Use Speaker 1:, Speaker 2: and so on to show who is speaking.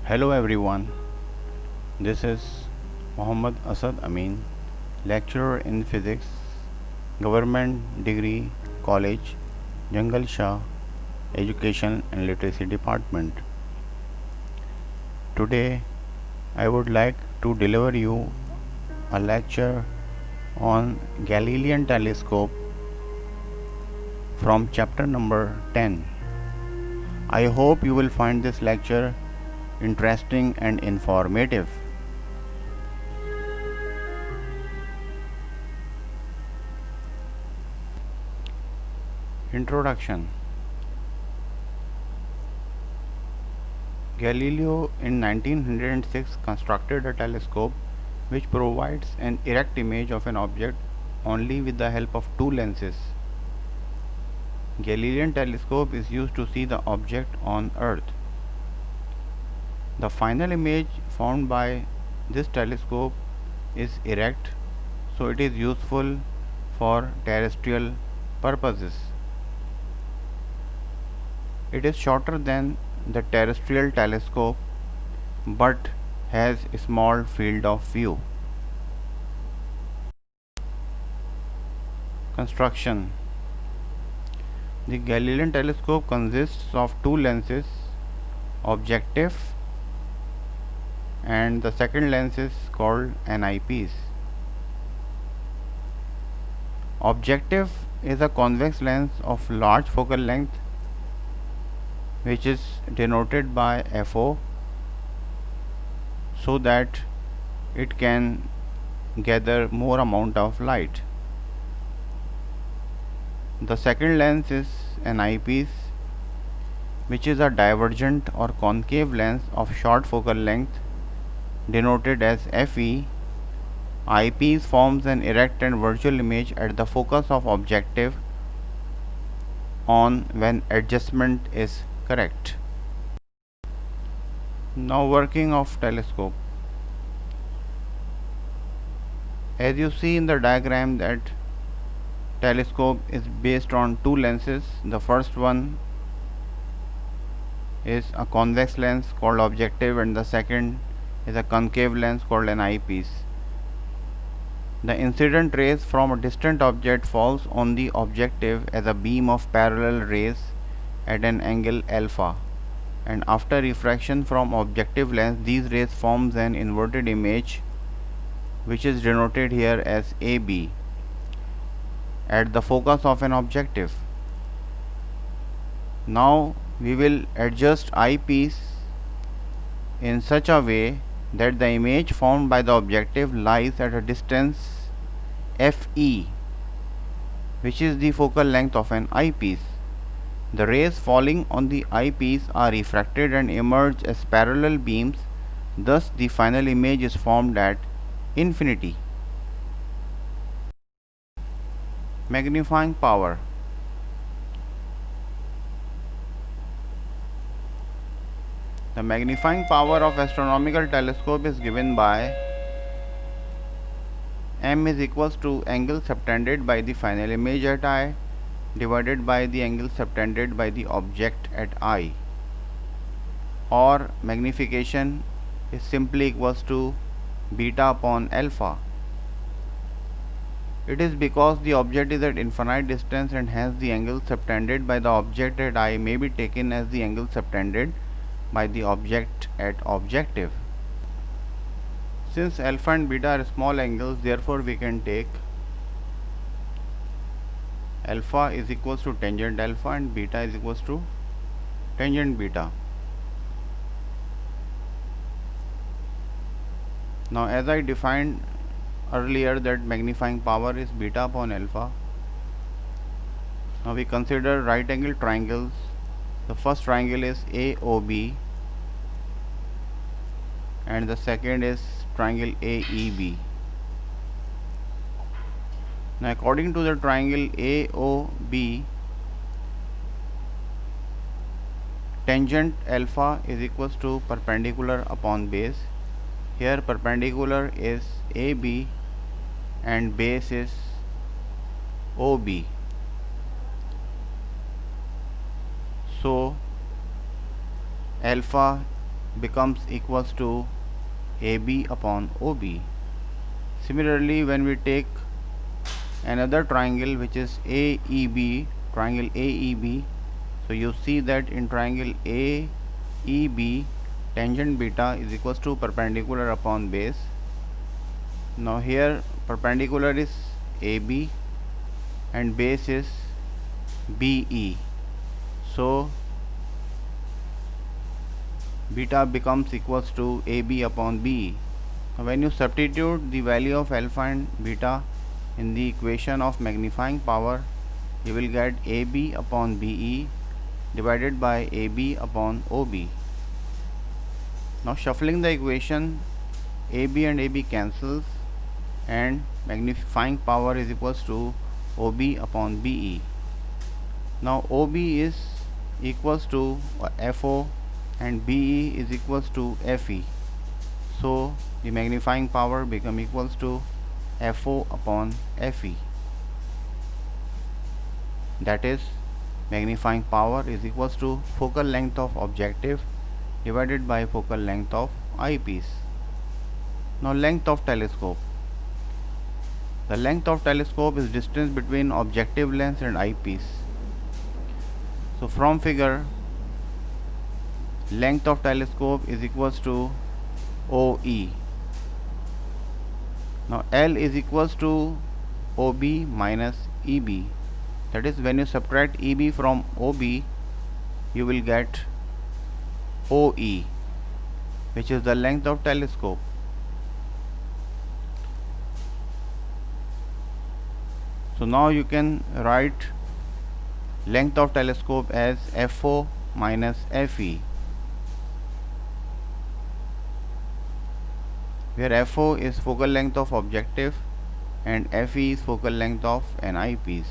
Speaker 1: Hello everyone, this is Muhammad Asad Amin, lecturer in physics, Government Degree College, Jungle Shah, Education and Literacy Department. Today I would like to deliver you a lecture on Galilean telescope from chapter number 10. I hope you will find this lecture interesting and informative. Introduction. Galileo in 1906 constructed a telescope which provides an erect image of an object only with the help of two lenses. Galilean telescope is used to see the object on Earth. The final image found by this telescope is erect, so it is useful for terrestrial purposes. It is shorter than the terrestrial telescope but has a small field of view. Construction. The Galilean telescope consists of two lenses, objective, and the second lens is called an eyepiece. Objective is a convex lens of large focal length which is denoted by FO so that it can gather more amount of light. The second lens is an eyepiece, which is a divergent or concave lens of short focal length denoted as FE. Eyepiece forms an erect and virtual image at the focus of objective on when adjustment is correct. Now working of telescope. As you see in the diagram that telescope is based on two lenses. The first one is a convex lens called objective and the second is a concave lens called an eyepiece. The incident rays from a distant object falls on the objective as a beam of parallel rays at an angle alpha, and after refraction from objective lens these rays forms an inverted image which is denoted here as AB at the focus of an objective. Now we will adjust eyepiece in such a way that the image formed by the objective lies at a distance FE, which is the focal length of an eyepiece. The rays falling on the eyepiece are refracted and emerge as parallel beams, thus the final image is formed at infinity. Magnifying power. The magnifying power of astronomical telescope is given by m is equals to angle subtended by the final image at I divided by the angle subtended by the object at I, or magnification is simply equals to beta upon alpha. It is because the object is at infinite distance and hence the angle subtended by the object at I may be taken as the angle subtended by the object at objective. Since alpha and beta are small angles, therefore we can take alpha is equals to tangent alpha and beta is equals to tangent beta. Now as I defined earlier that magnifying power is beta upon alpha, now we consider right angle triangles. The first triangle is AOB and the second is triangle AEB. Now according to the triangle AOB, tangent alpha is equals to perpendicular upon base. Here perpendicular is AB and base is OB. So alpha becomes equals to AB upon OB. Similarly, when we take another triangle which is AEB, triangle AEB, so you see that in triangle AEB, tangent beta is equals to perpendicular upon base. Now here perpendicular is AB and base is BE, so beta becomes equals to AB upon BE. Now when you substitute the value of alpha and beta in the equation of magnifying power, you will get AB upon BE divided by AB upon OB. Now shuffling the equation, AB and AB cancels and magnifying power is equals to OB upon BE. Now OB is equals to FO and BE is equals to FE. So the magnifying power become equals to FO upon FE. That is, magnifying power is equals to focal length of objective divided by focal length of eyepiece. Now length of telescope. The length of telescope is distance between objective lens and eyepiece. So from figure, length of telescope is equals to OE. Now L is equals to OB minus EB. That is, when you subtract EB from OB, you will get OE, which is the length of telescope. So now you can write length of telescope as FO minus FE, where FO is focal length of objective and FE is focal length of an eyepiece.